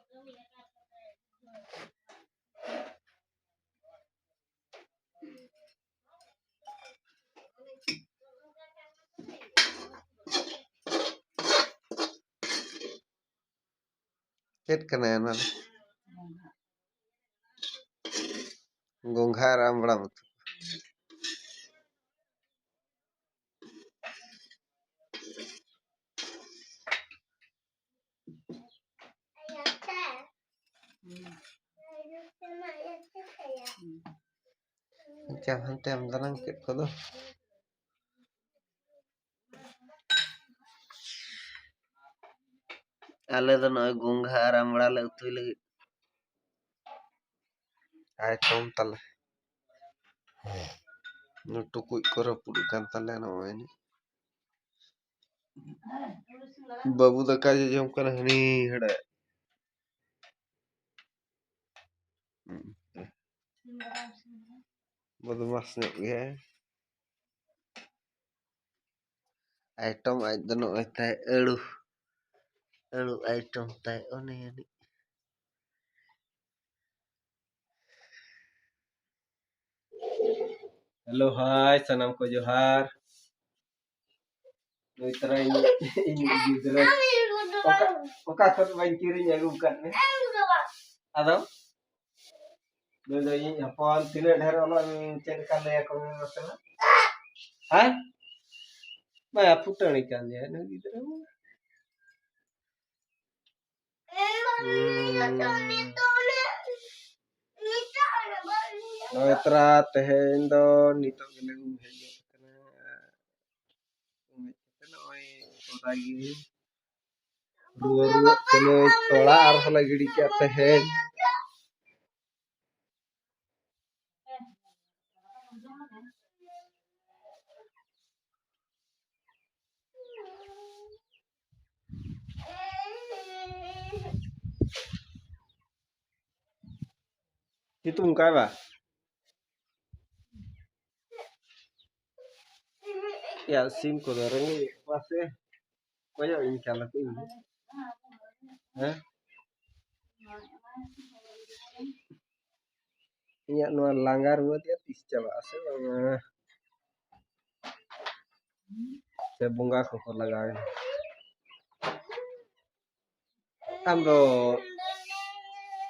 Chết cái này nó gongha ram ram macam hantem tanang ket ko do ale do noy gongha ram ram le utuy lagi ai tom tal no tukui ko rapud kan tale no ini babu da kaje jom kana hani hada बदमाश ने गया item आज दोनों होता है अड़ू अड़ू item होता है ओ नहीं यानी हेलो हाय सनम को जोहार नई तरह ini गिदरा oka kot bain kiri nyagu kan ne ado do ini hapon tine dher olon cek kan le ko masala hai ba putani kan ya ne गिदरा noi tra tehen do nito gele hejo kana noi lagi dua kene tola arah lagi di tehen hitung kai ba ya sim ko dorong pase koyo ini kala ko ini ha iya no langgar buat ya tis coba ase saya bunga ko lagain ando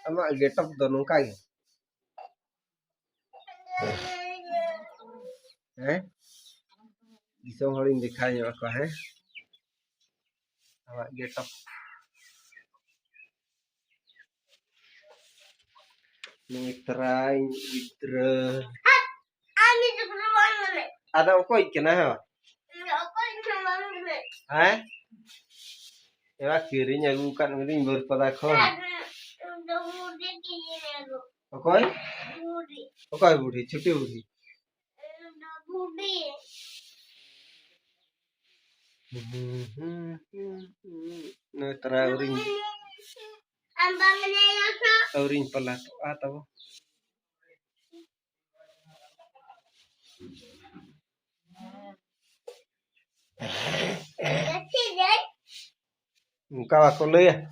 ama getap do nungka ya disong horin dikhanya ako ama getap Mitra Mitra ada kok ikena ha ha ya kirinya bukan ini berpada kon okoy okoy budi chuti budi Mitra uring uring pelat atau muka aku lu ya